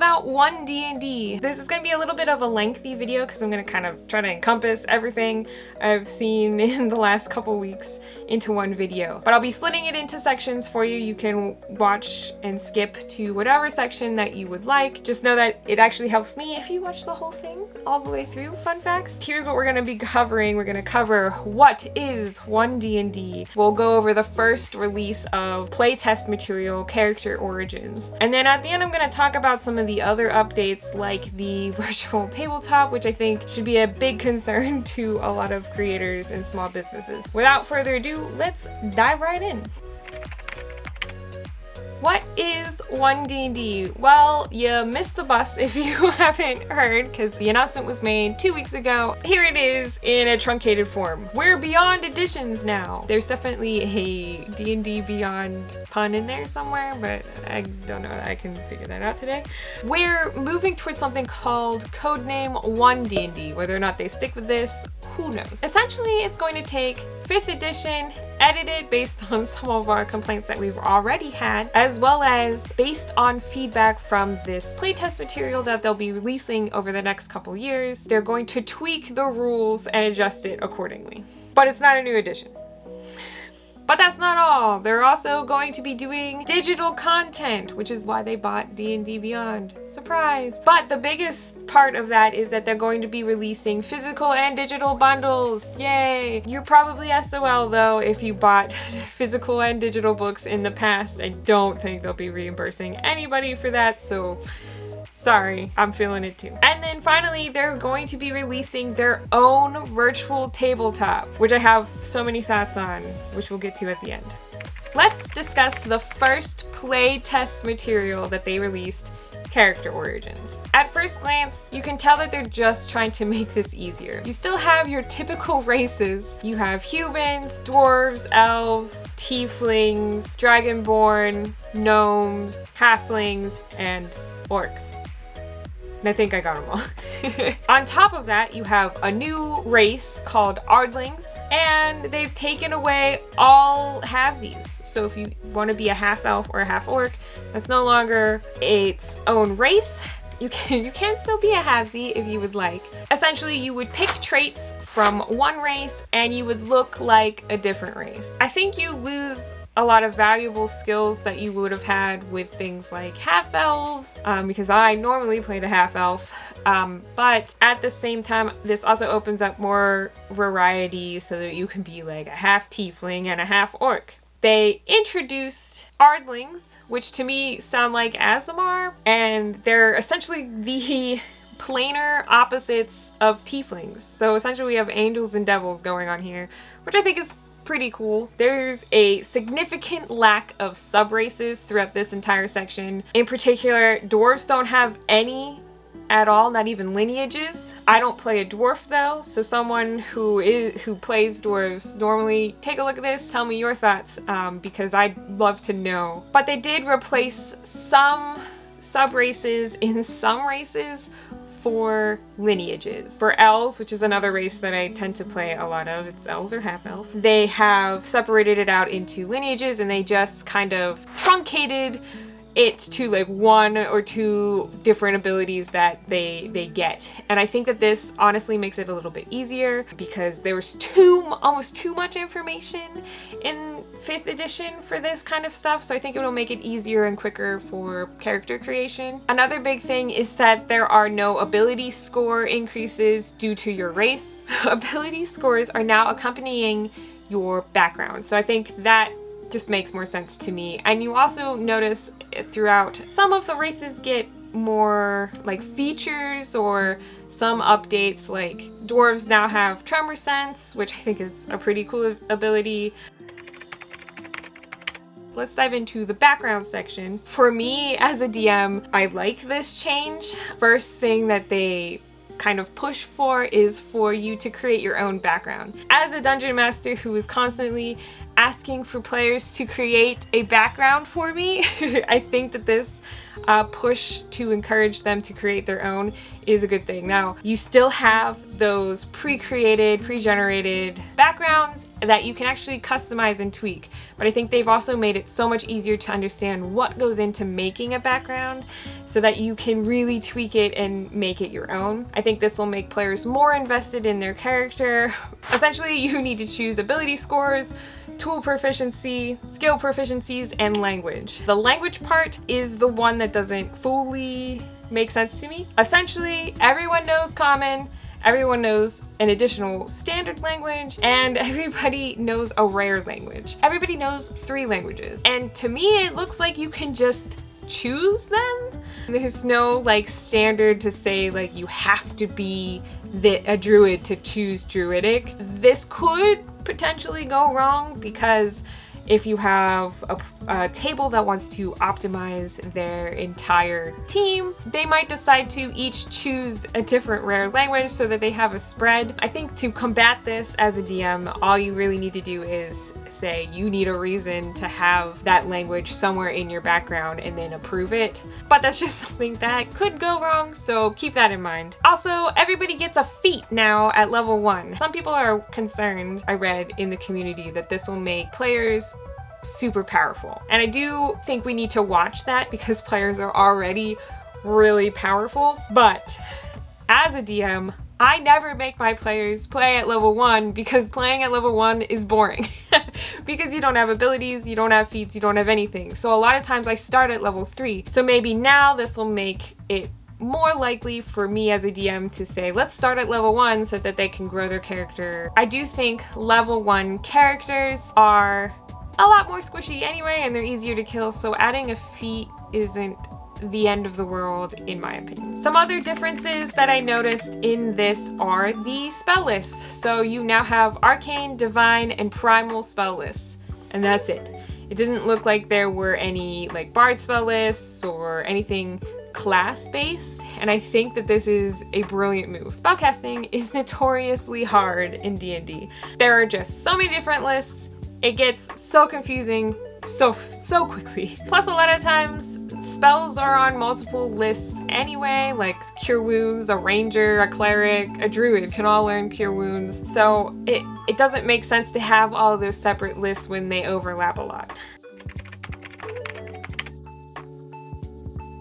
about One D&D. This is going to be a little bit of a lengthy video because I'm going to kind of try to encompass everything I've seen in the last couple weeks into one video. But I'll be splitting it into sections for you. You can watch and skip to whatever section that you would like. Just know that it actually helps me if you watch the whole thing all the way through. Fun facts. Here's what we're going to be covering. We're going to cover what is One D&D. We'll go over the first release of playtest material, character origins. And then at the end, I'm going to talk about some of the other updates like the virtual tabletop, which I think should be a big concern to a lot of creators and small businesses. Without further ado, let's dive right in. What is One D&D? Well, you missed the bus if you haven't heard, because the announcement was made 2 weeks ago. Here it is in a truncated form. We're beyond editions now. There's definitely a D&D Beyond pun in there somewhere, but I don't know that I can figure that out today. We're moving towards something called codename One D&D. Whether or not they stick with this, who knows? Essentially, it's going to take 5th edition, edited based on some of our complaints that we've already had, as well as based on feedback from this playtest material that they'll be releasing over the next couple years. They're going to tweak the rules and adjust it accordingly. But it's not a new edition. But that's not all. They're also going to be doing digital content, which is why they bought D&D Beyond. Surprise! But the biggest part of that is that they're going to be releasing physical and digital bundles. Yay! You're probably SOL though if you bought physical and digital books in the past. I don't think they'll be reimbursing anybody for that, so sorry, I'm feeling it too. And then finally, they're going to be releasing their own virtual tabletop, which I have so many thoughts on, which we'll get to at the end. Let's discuss the first playtest material that they released, character origins. At first glance, you can tell that they're just trying to make this easier. You still have your typical races. You have humans, dwarves, elves, tieflings, dragonborn, gnomes, halflings, and orcs. And I think I got them all. On top of that, you have a new race called Ardlings, and they've taken away all halvesies. So if you want to be a half elf or a half orc, that's no longer its own race. You can still be a halvesy if you would like. Essentially, you would pick traits from one race and you would look like a different race. I think you lose a lot of valuable skills that you would have had with things like half elves, because I normally played a half elf. But at the same time, this also opens up more variety so that you can be like a half tiefling and a half orc. They introduced Ardlings, which to me sound like Aasimar, and they're essentially the planar opposites of tieflings. So essentially we have angels and devils going on here, which I think is pretty cool. There's a significant lack of sub-races throughout this entire section. In particular, dwarves don't have any at all, not even lineages. I don't play a dwarf though, so someone who plays dwarves, normally take a look at this, tell me your thoughts, because I'd love to know. But they did replace some sub-races in some races for lineages. For elves, which is another race that I tend to play a lot of, it's elves or half elves, they have separated it out into lineages and they just kind of truncated it to like 1 or 2 different abilities that they get. And I think that this honestly makes it a little bit easier because there was almost too much information in 5th edition for this kind of stuff, so I think it will make it easier and quicker for character creation. Another big thing is that there are no ability score increases due to your race. Ability scores are now accompanying your background, so I think that just makes more sense to me. And you also notice throughout some of the races get more like features or some updates, like dwarves now have tremor sense, which I think is a pretty cool ability. Let's dive into the background section. For me as a DM, I like this change. First thing that they kind of push for is for you to create your own background. As a dungeon master who is constantly asking for players to create a background for me, I think that this push to encourage them to create their own is a good thing. Now, you still have those pre-created, pre-generated backgrounds that you can actually customize and tweak. But I think they've also made it so much easier to understand what goes into making a background so that you can really tweak it and make it your own. I think this will make players more invested in their character. Essentially, you need to choose ability scores, tool proficiency, skill proficiencies, and language. The language part is the one that doesn't fully make sense to me. Essentially, everyone knows common, everyone knows an additional standard language, and everybody knows a rare language. Everybody knows 3 languages. And to me, it looks like you can just choose them. There's no like standard to say like you have to be a druid to choose druidic. This could potentially go wrong because if you have a table that wants to optimize their entire team, they might decide to each choose a different rare language so that they have a spread. I think to combat this as a DM, all you really need to do is say you need a reason to have that language somewhere in your background and then approve it. But that's just something that could go wrong, so keep that in mind. Also, everybody gets a feat now at level 1. Some people are concerned, I read in the community, that this will make players super powerful. And I do think we need to watch that because players are already really powerful. But as a DM, I never make my players play at level 1 because playing at level 1 is boring. Because you don't have abilities, you don't have feats, you don't have anything. So a lot of times I start at level 3. So maybe now this will make it more likely for me as a DM to say, let's start at level 1 so that they can grow their character. I do think level 1 characters are a lot more squishy anyway, and they're easier to kill, so adding a feat isn't the end of the world in my opinion. Some other differences that I noticed in this are the spell lists. So you now have arcane, divine, and primal spell lists, and that's it. It didn't look like there were any like bard spell lists or anything class-based, and I think that this is a brilliant move. Spellcasting is notoriously hard in D&D. There are just so many different lists. It gets so confusing so quickly. Plus, a lot of times spells are on multiple lists anyway, like Cure Wounds, a ranger, a cleric, a druid can all learn Cure Wounds. So it doesn't make sense to have all of those separate lists when they overlap a lot.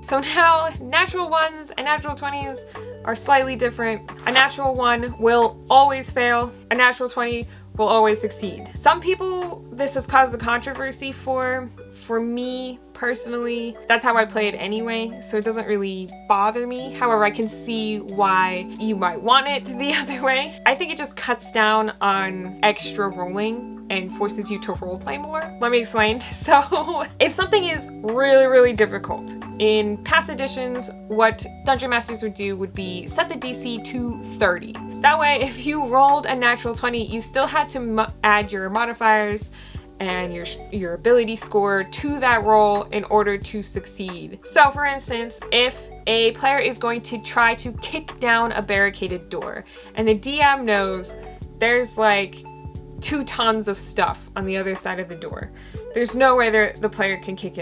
So now natural 1s and natural 20s are slightly different. A natural 1 will always fail. A natural 20 will always succeed. Some people this has caused a controversy for. For me personally, that's how I play it anyway, so it doesn't really bother me. However, I can see why you might want it the other way. I think it just cuts down on extra rolling and forces you to roleplay more. Let me explain. So if something is really difficult, in past editions, what Dungeon Masters would do would be set the DC to 30. That way, if you rolled a natural 20, you still had to add your modifiers and your ability score to that roll in order to succeed. So for instance, if a player is going to try to kick down a barricaded door and the DM knows there's like 2 tons of stuff on the other side of the door, there's no way the player can kick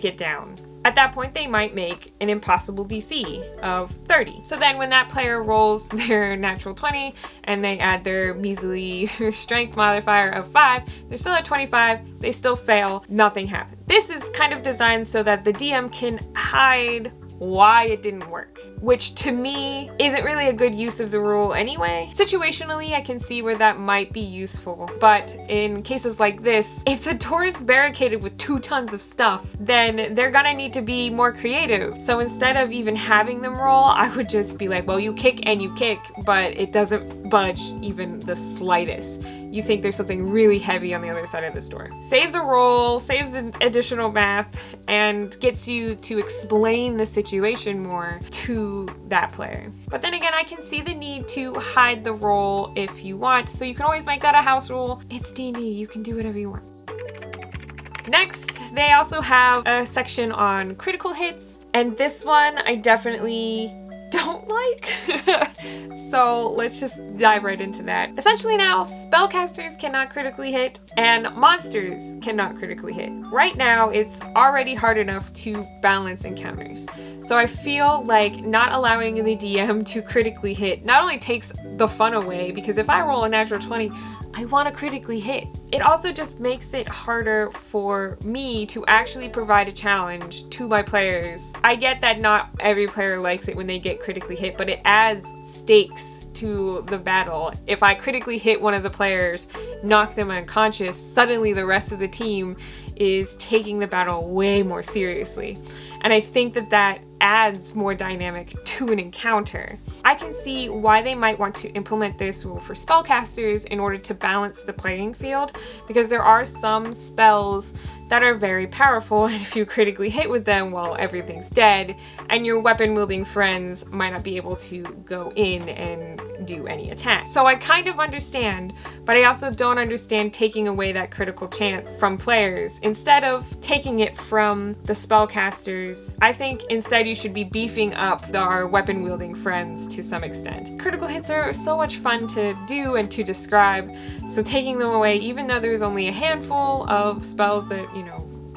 it down. At that point, they might make an impossible DC of 30. So then when that player rolls their natural 20 and they add their measly strength modifier of 5, they're still at 25, they still fail, nothing happens. This is kind of designed so that the DM can hide why it didn't work, which to me isn't really a good use of the rule anyway. Situationally, I can see where that might be useful, but in cases like this, if the door is barricaded with 2 tons of stuff, then they're gonna need to be more creative. So instead of even having them roll, I would just be like, well, you kick and you kick, but it doesn't budge even the slightest. You think there's something really heavy on the other side of this door. Saves a roll, saves an additional math, and gets you to explain the situation more to that player. But then again, I can see the need to hide the roll if you want, so you can always make that a house rule. It's D&D, you can do whatever you want. Next, they also have a section on critical hits, and this one I definitely don't like. So let's just dive right into that. Essentially now, spellcasters cannot critically hit and monsters cannot critically hit. Right now, it's already hard enough to balance encounters. So I feel like not allowing the DM to critically hit not only takes the fun away, because if I roll a natural 20, I want to critically hit. It also just makes it harder for me to actually provide a challenge to my players. I get that not every player likes it when they get critically hit, but it adds stakes to the battle. If I critically hit one of the players, knock them unconscious, suddenly the rest of the team is taking the battle way more seriously. And I think that that adds more dynamic to an encounter. I can see why they might want to implement this rule for spellcasters in order to balance the playing field, because there are some spells that are very powerful, and if you critically hit with them, well, everything's dead, and your weapon-wielding friends might not be able to go in and do any attack. So I kind of understand, but I also don't understand taking away that critical chance from players. Instead of taking it from the spellcasters, I think instead you should be beefing up our weapon-wielding friends to some extent. Critical hits are so much fun to do and to describe, so taking them away, even though there's only a handful of spells that,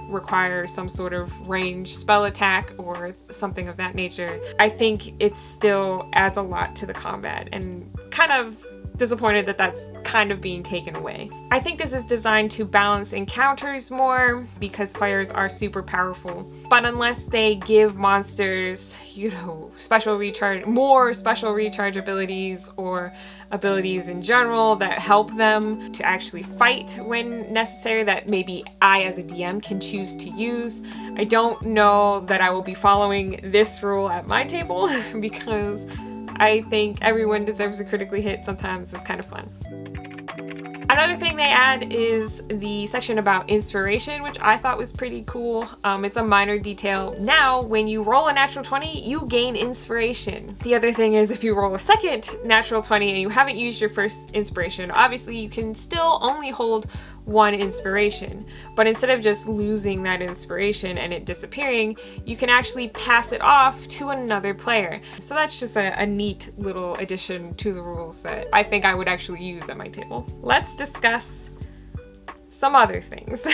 require some sort of range spell attack or something of that nature, I think it still adds a lot to the combat, and kind of disappointed that that's kind of being taken away. I think this is designed to balance encounters more because players are super powerful, but unless they give monsters, more special recharge abilities or abilities in general that help them to actually fight when necessary, that maybe I as a DM can choose to use, I don't know that I will be following this rule at my table because I think everyone deserves a critically hit. Sometimes it's kind of fun. Another thing they add is the section about inspiration, which I thought was pretty cool. It's a minor detail. Now, when you roll a natural 20, you gain inspiration. The other thing is if you roll a second natural 20 and you haven't used your first inspiration, obviously you can still only hold one inspiration, but instead of just losing that inspiration and it disappearing, you can actually pass it off to another player. So that's just a neat little addition to the rules that I think I would actually use at my table. Let's discuss some other things.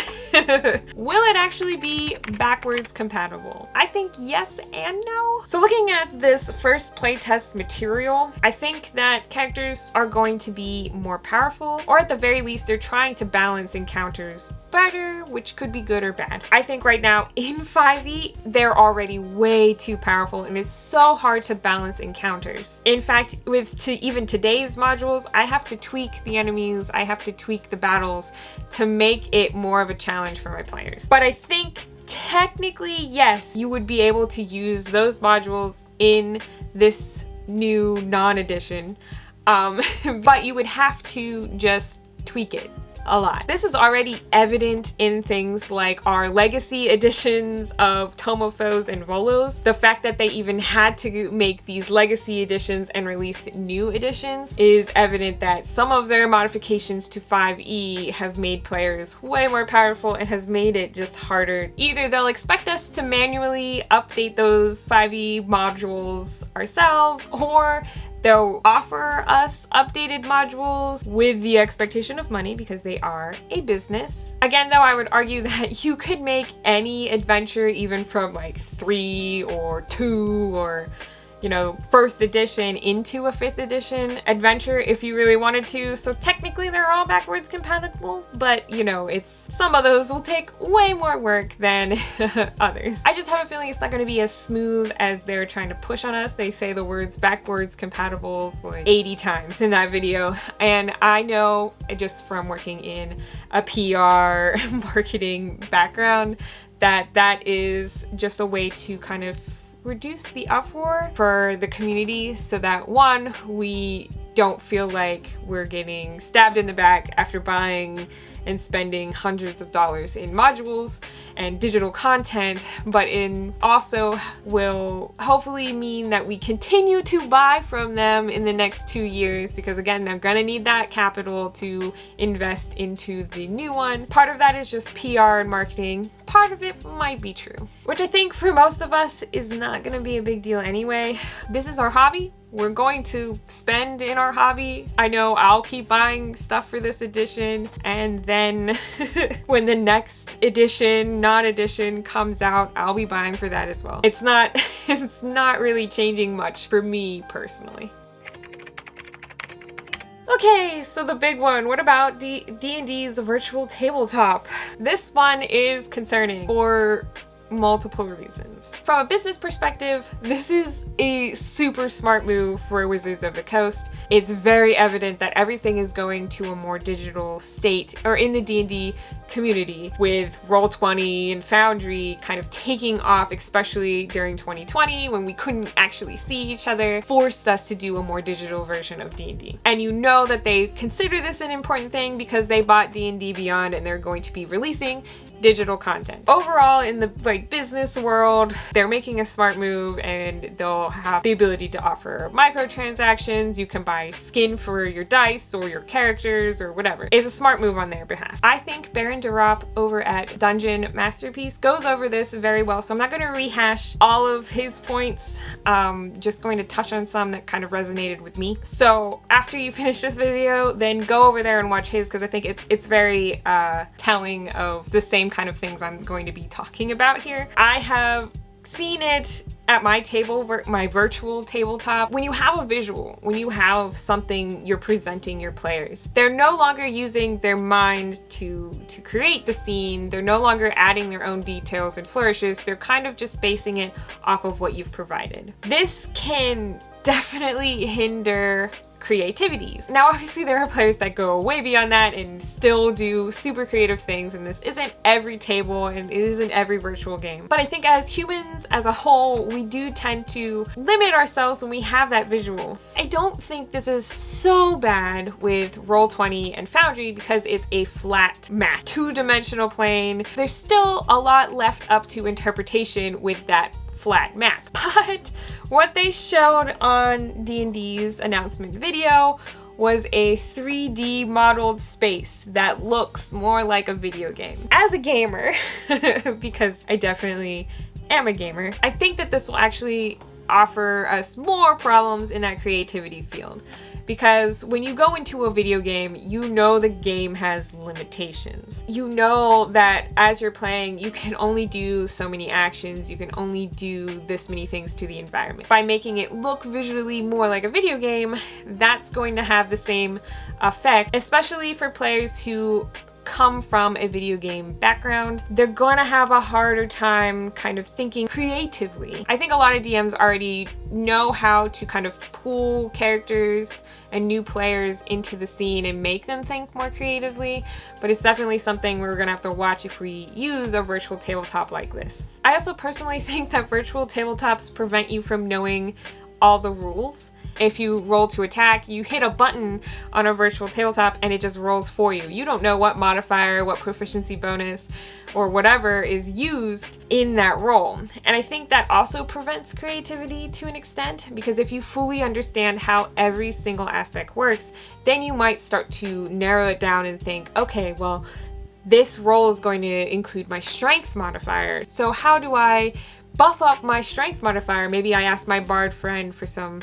Will it actually be backwards compatible? I think yes and no. So looking at this first playtest material, I think that characters are going to be more powerful, or at the very least they're trying to balance encounters better, which could be good or bad. I think right now in 5e, they're already way too powerful and it's so hard to balance encounters. In fact, with even today's modules, I have to tweak the enemies, I have to tweak the battles to make it more of a challenge for my players. But I think technically, yes, you would be able to use those modules in this new non-edition, but you would have to just tweak it a lot. This is already evident in things like our legacy editions of Tomofos and Volos. The fact that they even had to make these legacy editions and release new editions is evident that some of their modifications to 5e have made players way more powerful and has made it just harder. Either they'll expect us to manually update those 5e modules ourselves, or they'll offer us updated modules with the expectation of money because they are a business. Again, though, I would argue that you could make any adventure, even from like 3 or 2 or first edition into a 5th edition adventure if you really wanted to. So technically they're all backwards compatible, but some of those will take way more work than others. I just have a feeling it's not going to be as smooth as they're trying to push on us. They say the words backwards compatible like 80 times in that video, and I know just from working in a PR marketing background that is just a way to kind of reduce the uproar for the community so that, one, we don't feel like we're getting stabbed in the back after buying and spending hundreds of dollars in modules and digital content, but it also will hopefully mean that we continue to buy from them in the next 2 years, because again, they're gonna need that capital to invest into the new one. Part of that is just PR and marketing. part of it might be true. Which I think for most of us is not gonna be a big deal anyway. This is our hobby. We're going to spend in our hobby. I know I'll keep buying stuff for this edition, and then when the next edition, non-edition comes out, I'll be buying for that as well. It's not really changing much for me personally. Okay, so the big one, what about D&D's virtual tabletop? This one is concerning for multiple reasons. From a business perspective, this is a super smart move for Wizards of the Coast. It's very evident that everything is going to a more digital state, or in the D&D community, with Roll20 and Foundry kind of taking off, especially during 2020 when we couldn't actually see each other, forced us to do a more digital version of D&D. And you know that they consider this an important thing because they bought D&D Beyond and they're going to be releasing digital content. Overall, in the business world, they're making a smart move, and they'll have the ability to offer microtransactions. You can buy skin for your dice or your characters or whatever. It's a smart move on their behalf. I think Baron DeRop over at Dungeon Masterpiece goes over this very well, so I'm not going to rehash all of his points. Just going to touch on some that kind of resonated with me. So after you finish this video, then go over there and watch his, because I think it's very telling of the same kind of things I'm going to be talking about here. I have seen it at my table, my virtual tabletop. When you have a visual, when you have something you're presenting your players, they're no longer using their mind to create the scene. They're no longer adding their own details and flourishes. They're kind of just basing it off of what you've provided. This can definitely hinder creativities. Now, obviously there are players that go way beyond that and still do super creative things, and this isn't every table and it isn't every virtual game. But I think as humans as a whole, we do tend to limit ourselves when we have that visual. I don't think this is so bad with Roll20 and Foundry because it's a flat mat, two-dimensional plane. There's still a lot left up to interpretation with that flat map. But what they showed on D&D's announcement video was a 3D modeled space that looks more like a video game. As a gamer, because I definitely am a gamer, I think that this will actually offer us more problems in that creativity field. Because when you go into a video game, you know the game has limitations. You know that as you're playing, you can only do so many actions, you can only do this many things to the environment. By making it look visually more like a video game, that's going to have the same effect, especially for players who come from a video game background. They're going to have a harder time kind of thinking creatively. I think a lot of DMs already know how to kind of pull characters and new players into the scene and make them think more creatively, but it's definitely something we're gonna have to watch if we use a virtual tabletop like this. I also personally think that virtual tabletops prevent you from knowing all the rules. If you roll to attack, you hit a button on a virtual tabletop and it just rolls for you. You don't know what modifier, what proficiency bonus, or whatever is used in that roll. And I think that also prevents creativity to an extent, because if you fully understand how every single aspect works, then you might start to narrow it down and think, okay, well, this roll is going to include my strength modifier. So how do I buff up my strength modifier? Maybe I ask my bard friend for some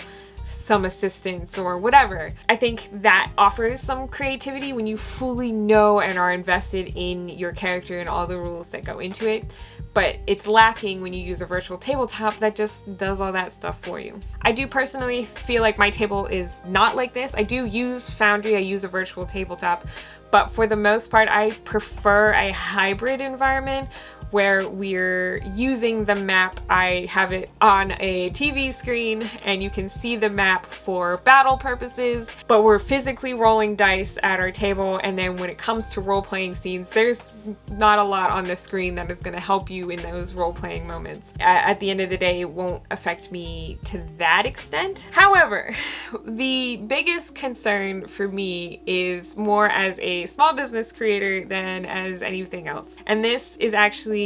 assistance or whatever. I think that offers some creativity when you fully know and are invested in your character and all the rules that go into it. But it's lacking when you use a virtual tabletop that just does all that stuff for you. I do personally feel like my table is not like this. I do use Foundry, I use a virtual tabletop, but for the most part, I prefer a hybrid environment where we're using the map. I have it on a TV screen and you can see the map for battle purposes, but we're physically rolling dice at our table, and then when it comes to role-playing scenes, there's not a lot on the screen that is going to help you in those role-playing moments. At the end of the day, it won't affect me to that extent. However, the biggest concern for me is more as a small business creator than as anything else. And this is actually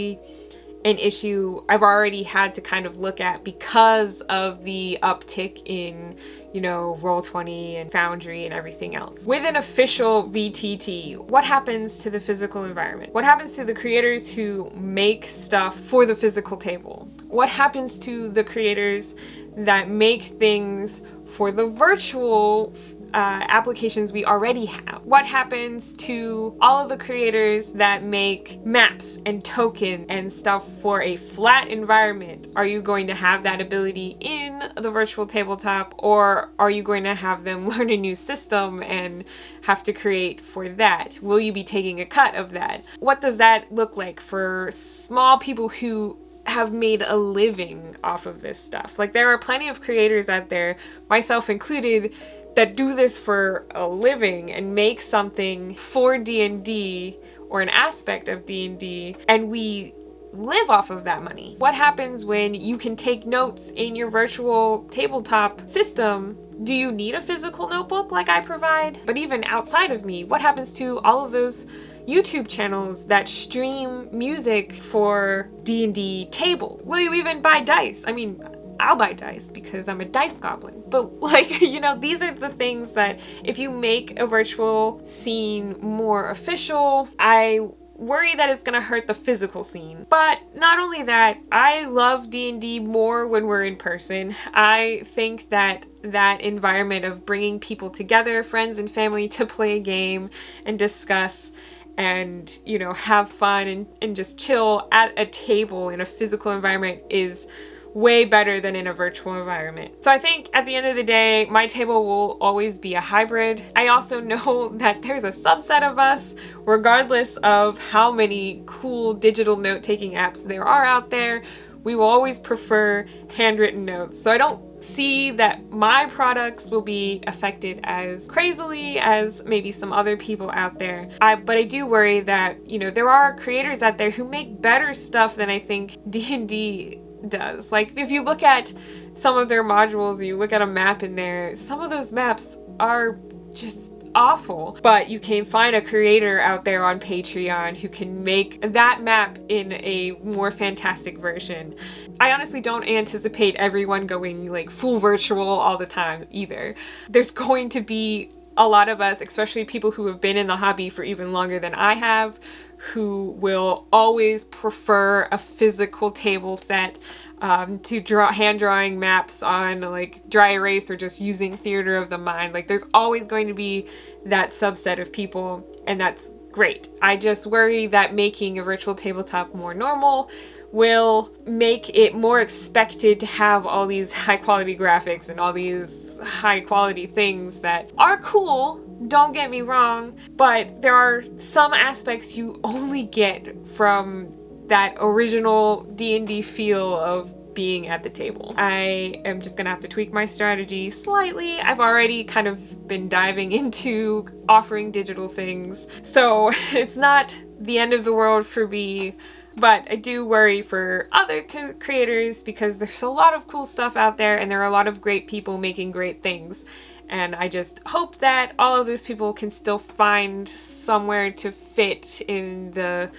an issue I've already had to kind of look at because of the uptick in, you know, Roll20 and Foundry and everything else. With an official VTT, what happens to the physical environment? What happens to the creators who make stuff for the physical table? What happens to the creators that make things for the virtual applications we already have? What happens to all of the creators that make maps and tokens and stuff for a flat environment? Are you going to have that ability in the virtual tabletop, or are you going to have them learn a new system and have to create for that? Will you be taking a cut of that? What does that look like for small people who have made a living off of this stuff? Like, there are plenty of creators out there, myself included, that do this for a living and make something for D&D or an aspect of D&D, and we live off of that money. What happens when you can take notes in your virtual tabletop system? Do you need a physical notebook like I provide? But even outside of me, what happens to all of those YouTube channels that stream music for D&D table? Will you even buy dice? I mean, I'll buy dice because I'm a dice goblin. But like, you know, these are the things that if you make a virtual scene more official, I worry that it's gonna hurt the physical scene. But not only that, I love D&D more when we're in person. I think that that environment of bringing people together, friends and family, to play a game and discuss and, you know, have fun and just chill at a table in a physical environment is way better than in a virtual environment. So I think at the end of the day, my table will always be a hybrid. I also know that there's a subset of us, regardless of how many cool digital note-taking apps there are out there, we will always prefer handwritten notes. So I don't see that my products will be affected as crazily as maybe some other people out there. But I do worry that, you know, there are creators out there who make better stuff than I think D&D does. Like, if you look at some of their modules, you look at a map in there, some of those maps are just awful. But you can find a creator out there on Patreon who can make that map in a more fantastic version. I honestly don't anticipate everyone going like full virtual all the time either. There's going to be a lot of us, especially people who have been in the hobby for even longer than I have, who will always prefer a physical table set to hand drawing maps on like dry erase or just using theater of the mind. Like, there's always going to be that subset of people, and that's great. I just worry that making a virtual tabletop more normal will make it more expected to have all these high quality graphics and all these high quality things that are cool, don't get me wrong, but there are some aspects you only get from that original D&D feel of being at the table. I am just gonna have to tweak my strategy slightly. I've already kind of been diving into offering digital things, so it's not the end of the world for me. But I do worry for other creators because there's a lot of cool stuff out there and there are a lot of great people making great things. And I just hope that all of those people can still find somewhere to fit in the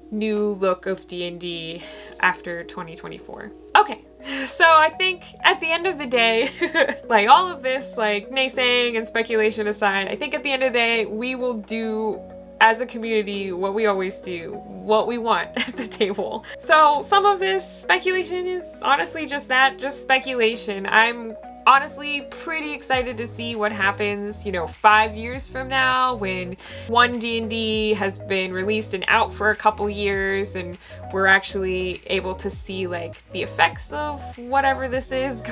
new look of D&D after 2024. Okay, so I think at the end of the day, like all of this like naysaying and speculation aside, I think at the end of the day, we will do as a community what we always do, what we want at the table. So some of this speculation is honestly just that, just speculation. I'm honestly pretty excited to see what happens, you know, 5 years from now when One D&D has been released and out for a couple years and we're actually able to see like the effects of whatever this is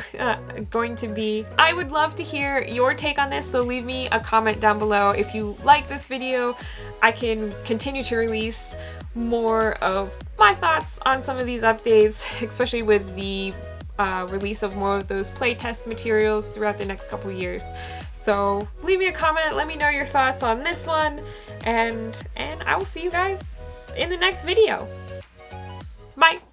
going to be. I would love to hear your take on this, so leave me a comment down below. If you like this video, I can continue to release more of my thoughts on some of these updates, especially with the release of more of those playtest materials throughout the next couple years. So leave me a comment, let me know your thoughts on this one, and I will see you guys in the next video. Bye!